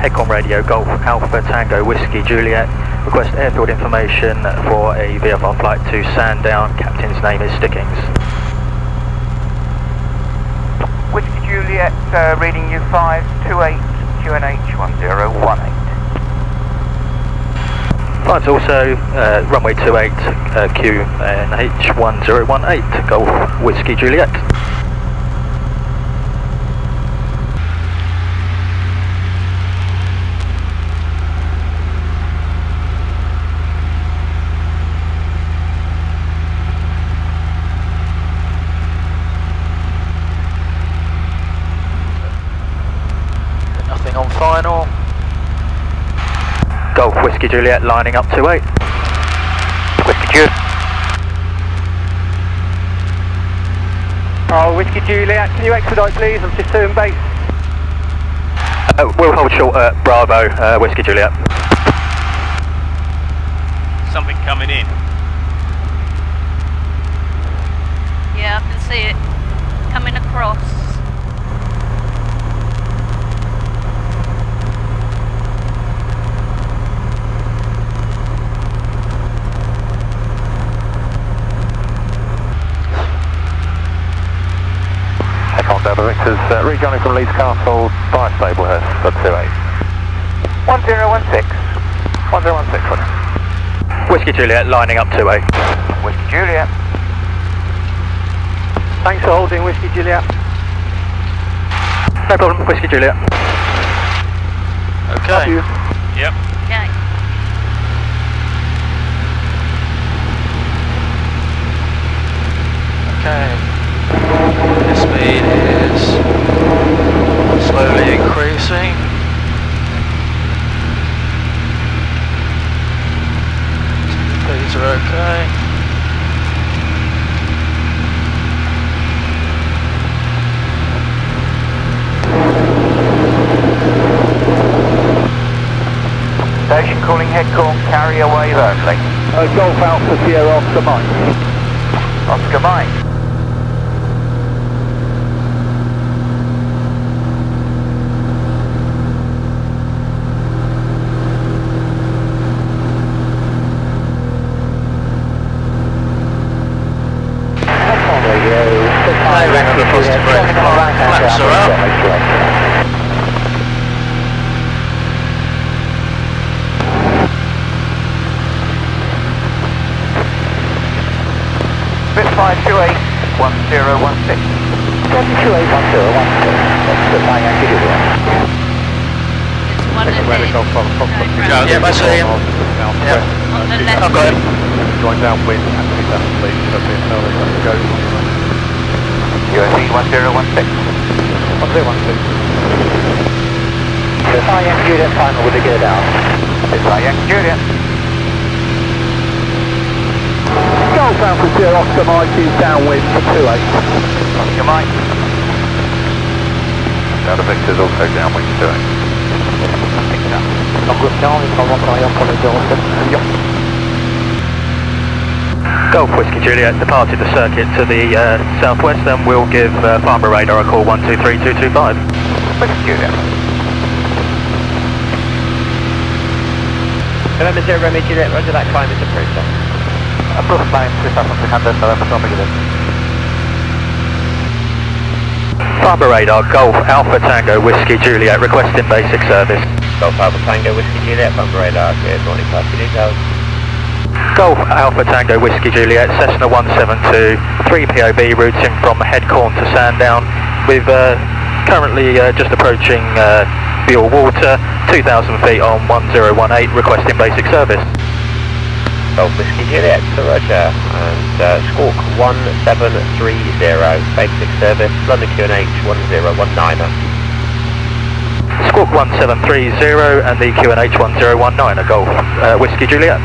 Headcorn radio, Golf Alpha Tango Whiskey Juliet. Request airfield information for a VFR flight to Sandown. Captain's name is Stickings. Whiskey Juliet, reading U528 QNH 1018. Flight's also runway 28 QNH 1018, Golf Whiskey Juliet. Nothing on final. Golf Whiskey Juliet lining up to 8. Whiskey Juliet. Oh, Whiskey Juliet, can you expedite please? I'm just doing base. We'll hold short at Bravo, Whiskey Juliet. Something coming in. Yeah, I can see it coming across. Victor's rejoining from Leeds Castle by Stablehurst at 28. 1016. 1016. Whiskey Juliet lining up to 8. Whiskey Juliet. Thanks for holding, Whiskey Juliet. No problem, Whiskey Juliet. Okay. Yep. Okay. Okay. The speed is slowly increasing. Speeds are okay. Station calling Headcorn, carrier wave only. Golf Alpha Sierra Oscar Mike. Oscar Mike. Flaps are up. Bit 528 1016. 728 1016. That's the flying activity. It's one ahead. Yeah, I see him. Yeah. On the left. I've got him. Going downwind, actually that's the go. USE 1016. 1016. The flying Juliet final with the gear down. It's flying Juliet. Golf Alpha Sierra Oscar Mike is downwind for 28. Oscar Mike. Now the Victor's also downwind 28. Golf Whiskey Juliet departed the circuit to the southwest, and we'll give Farnborough Radar a call 123225. Whiskey Juliet. November 0 Romeo Juliet, roger that, climb is approved, sir. Approved climb, 2600, November, Biggin Hill. Farnborough Radar, Golf Alpha Tango Whiskey Juliet, requesting basic service. Golf Alpha Tango Whiskey Juliet, Farnborough Radar, good morning, pass your details. Golf Alpha Tango Whiskey Juliet, Cessna 172, 3 POB routing from Headcorn to Sandown, with currently just approaching Beale Water, 2,000 feet on 1018, requesting basic service. Golf Whiskey Juliet, roger, and Squawk 1730, basic service, London QNH 1019. Squawk 1730 and the QNH 1019, a Golf Whiskey Juliet.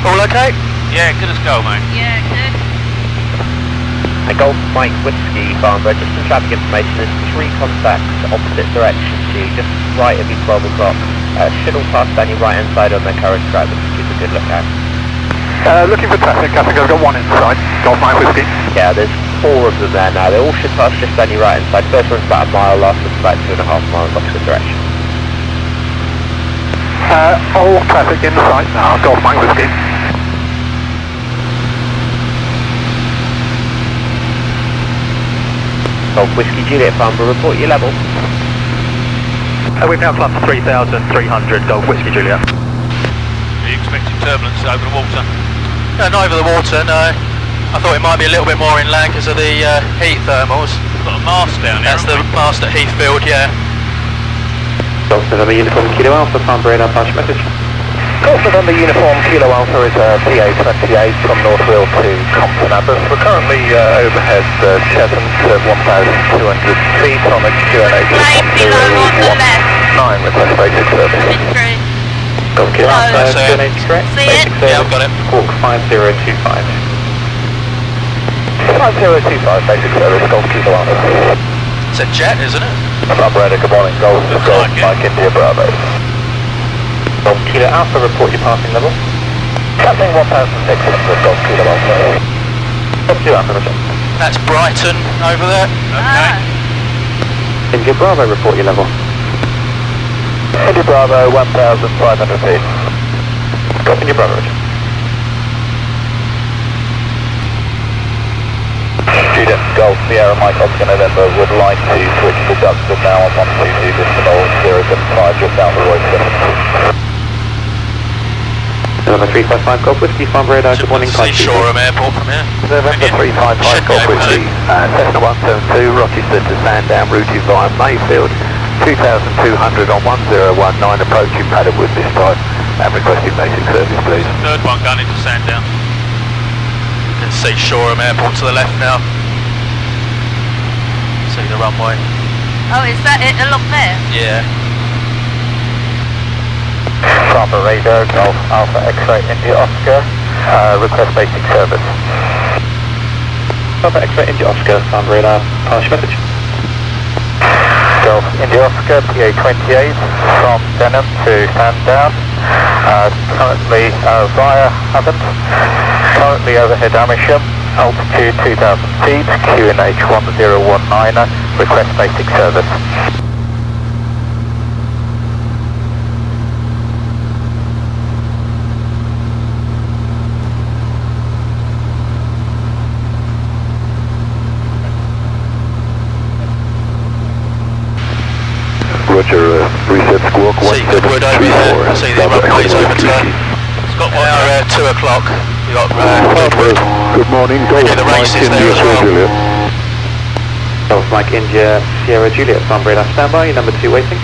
All okay? Yeah, good as gold, mate. Yeah, good. A Golf Mike Whiskey Farnborough, just some traffic information, there's 3 contacts opposite direction to you, just right of you, 12 o'clock. Should all pass down your right hand side on their current track, which is a good look at. Looking for traffic, I think I've got one inside. Golf Mike Whiskey. Yeah, there's 4 of them there now. They all should pass just only right inside. First one's about a mile, last one's about 2.5 miles opposite direction. All traffic in sight now. Golf Mike Whiskey. Golf Whiskey Juliet Farnborough, report your level. We've now climbed to 3,300, Golf Whiskey Juliet. Are you expecting turbulence over the water? Not over the water, no. I thought it might be a little bit more inland because of the heat thermals. We've got a mast down here. That's the mast at Heathfield, yeah. Golf November Uniform Kilo Alpha, Farnborough radar, pass your message. Golf November Uniform Kilo Alpha is PA28 from North Wheel to Compton Abbas. We're currently overhead Cheshunt 1,200 feet on a G-ATWJ Plane below on the left. 9 request basic service. Mystery. Golf Kilo No. Alpha, That's it. G-ATWJ correct. See Basic it? service. Yeah, I've got it. Squawk 5025. 5025 basic service, Golf Kilo Alpha. It's a jet, isn't it? Operator, good morning, Golf like it. Mike India Bravo. Golf Kilo Alpha, report your passing level. Tapping 1,600, Golf Kilo Alpha. Golf Kilo Alpha, roger. That's Brighton over there. Okay. India Bravo, report your level. India Bravo, 1,500 feet. Golf India Bravo, roger. Student Golf Sierra Mike Oscar November would like to switch to Duxton now on 122 decimal 075 just down the road. November 355 Golf Whiskey, Farnborough radar, good morning. See Shoreham Airport from here. November 355 Golf Whiskey, Cessna 172, Rochester to Sandown, routed via Mayfield, 2,200 on 1019, approaching Paddlewood this time, and requesting basic service please. Third one going into Sandown. You can see Shoreham Airport to the left now. See the runway. Oh, is that it along there? Yeah. Proper radar, Golf Alpha X-ray India Oscar, request basic service. Alpha X-ray India Oscar, Farnborough radar, pass your message. Golf India Oscar, PA28 from Denham to Sandown, currently via Havant, currently overhead Amersham, altitude 2,000 feet, QNH 1019, request basic service. Roger, reset squawk See Goodwood over here. See the runways over to It's got one now there. 2 o'clock. You got Goodwood. Good morning, Golf Yeah, the Mike race is there India as well. Juliet. Golf Mike India Sierra Juliet, Farnborough radar, standby, number 2 waiting.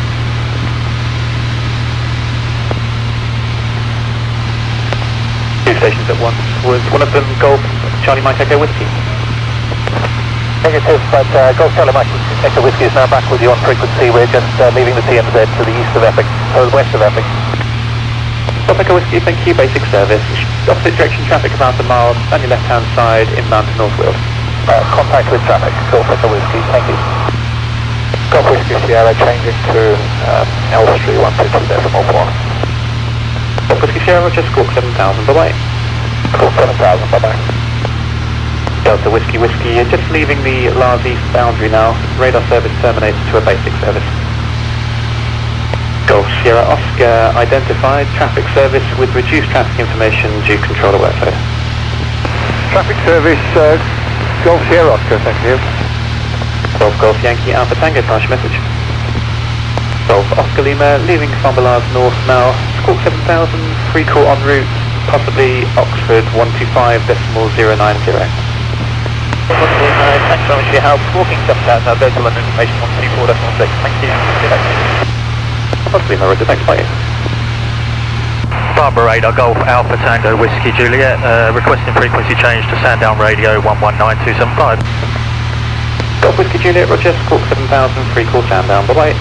Two stations at once. Was one of them Golf Charlie Mike Echo Whiskey? Negative, but Golf Charlie Mike Echo Whiskey is now back with you on frequency. We're just leaving the TMZ to the east of Epping, or the west of Epping. Golf Echo Whiskey, thank you, basic service. Opposite direction traffic about a mile, on your left hand side, inbound to North Wales. Contact with traffic, Golf Echo Whiskey, thank you. Golf Whiskey Sierra changing to Elstree 150.1. Golf Whiskey Sierra, just squawk 7,000, bye-bye. Call 7,000, bye-bye. Delta Whiskey Whiskey, you're just leaving the Lars East boundary now. Radar service terminated to a basic service. Golf Sierra Oscar identified, traffic service with reduced traffic information due controller workload. Traffic service, Golf Sierra Oscar, thank you. Golf Yankee Alpha Tango, pass your message. Golf Oscar Lima, leaving Farnborough North now, squawk 7,000, free call en route, possibly Oxford 125.090. Thanks very much for your help. Walking 7,000, I'll go to London information 134.6. Thank you. Possibly no roger, thanks, bye. Barbara Radar, Golf Alpha Tango Whiskey Juliet, requesting frequency change to Sandown Radio 119275. Golf Whiskey Juliet, roger, squawk 7,000, free call Sandown, bye-bye.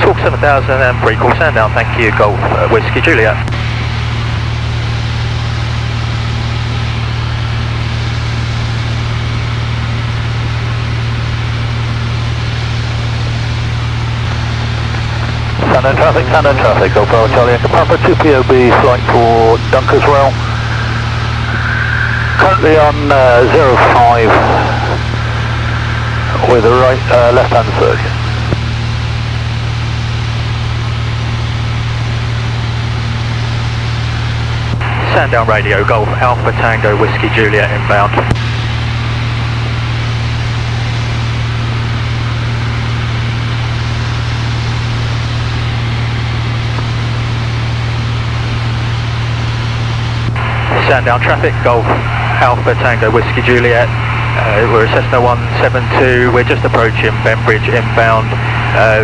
Squawk 7000 and free call Sandown, thank you, Golf Whiskey Juliet. Sandown traffic, Golf Bravo Charlie, Echo Papa, 2 POB, flight for Dunkers Rail, Currently on 05 with a right left-hand circuit. Sandown radio, Golf Alpha Tango Whiskey Juliet inbound. Sandown traffic, Golf Alpha Tango Whiskey Juliet. We're at Cessna 172, we're just approaching Bembridge inbound,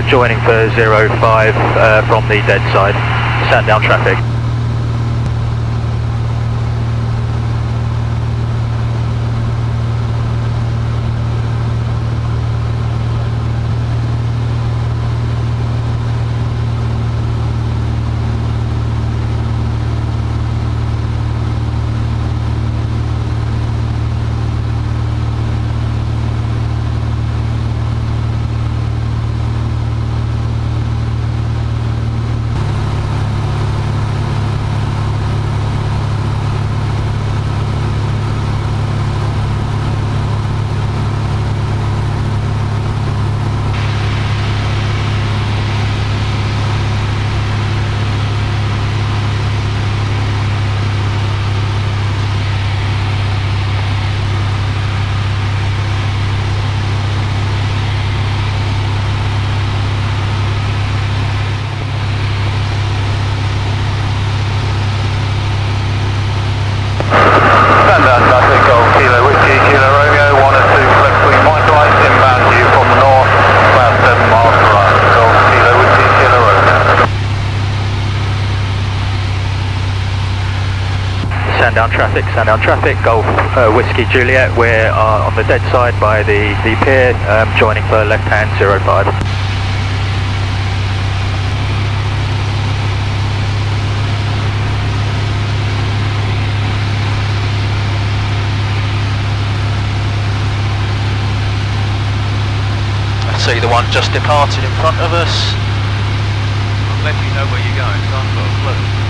joining for 05 from the dead side. Sandown traffic. Sandown traffic, Golf Whiskey Juliet, we're on the dead side by the pier, joining for left hand 05. I see the one just departed in front of us. I'll let you know where you're going, so I've got a clue.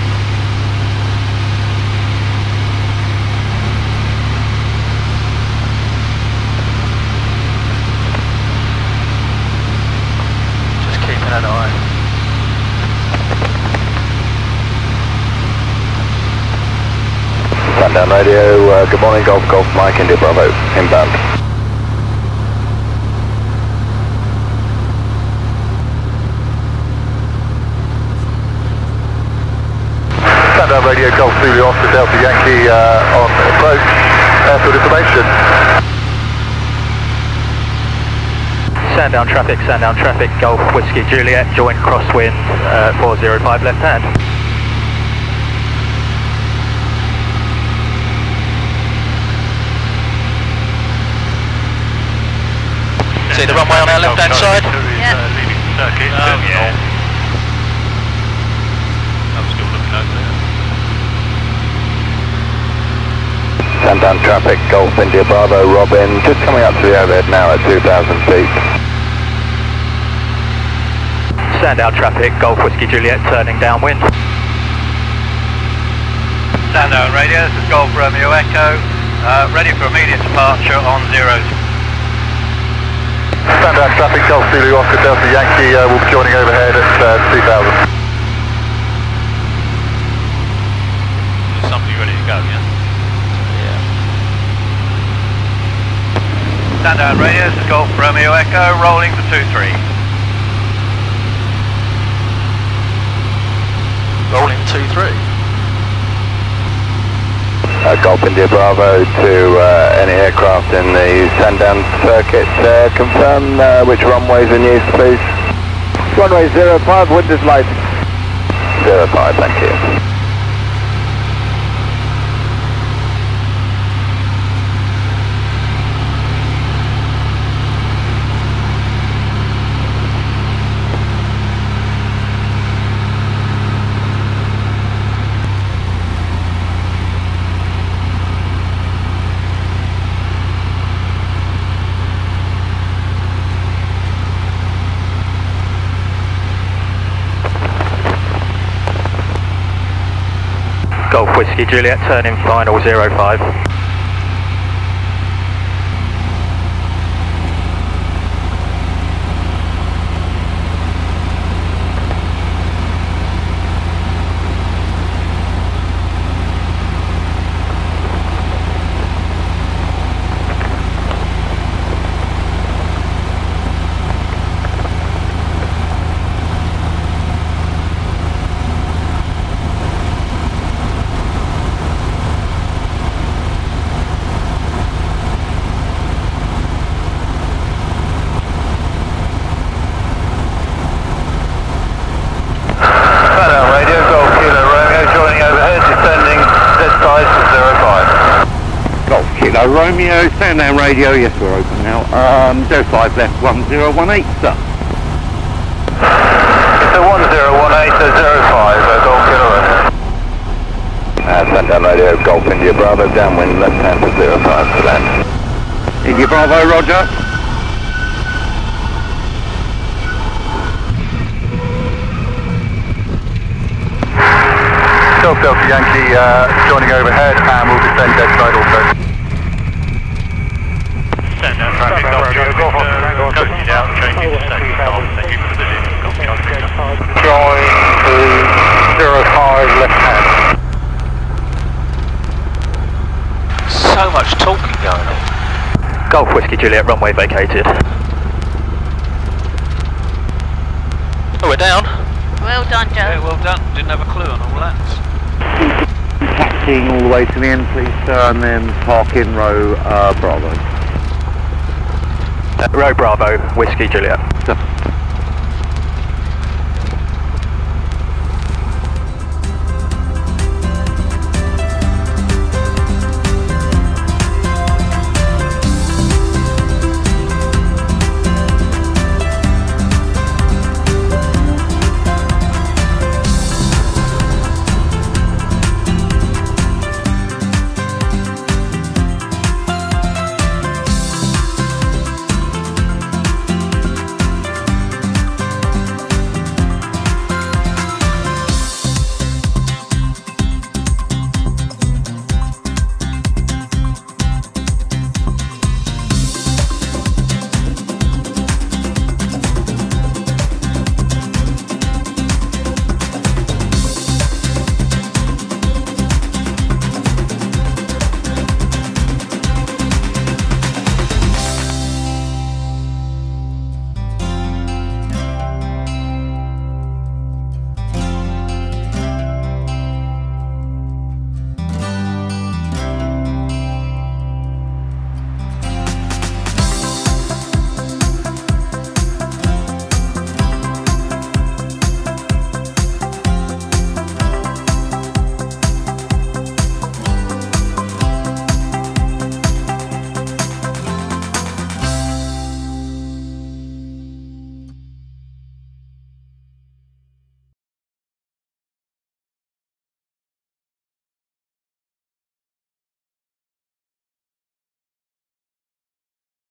An eye. Sandown radio, good morning, Golf Mike, India Bravo, inbound. Sandown radio, Golf Zulu Oscar Delta Yankee on approach, airfield information. Sandown traffic, Golf Whiskey Juliet, join crosswind 405 left hand. See the runway on our left hand side? Yeah. Leaving circuit. Oh yeah. I'm still looking over there. Sandown traffic, Golf India Bravo, Robin, just coming up to the overhead now at 2,000 feet. Sandown traffic, Golf Whiskey Juliet, turning downwind. Sandown radio, this is Golf Romeo Echo, ready for immediate departure on 0. Sandown traffic, Golf Zulu Oscar Delta Yankee, will be joining overhead at 2,000. There's somebody ready to go, yeah? Sandown radio, this is Golf Romeo Echo, rolling for 23. Rolling 23. Golf India Bravo to any aircraft in the Sandown circuit. Confirm which runways in use, please. Runway 05, wind is light. 05, thank you. Golf Whiskey Juliet, turning final 05. Romeo, Sandown radio, yes we're open now. 05 left 1018, sir. So 1018 to 05, Golf Kilo. Sandown radio, Golf India Bravo, downwind left hand to 05 for land. India Bravo, roger. Golf Delta Yankee joining overhead and we'll descend dead side also. Sandown traffic, custody out, changing to station stop, thank you for the visit, Golf Yankee. Join to 05 left hand. So much talking going on. Golf Whiskey Juliet, runway vacated. Oh, we're down. Well done, Joe. Yeah, well done, didn't have a clue on all that. Taxiing all the way to the end, please, sir, and then park in row Bravo. Row Bravo, Whiskey Juliet. Sir.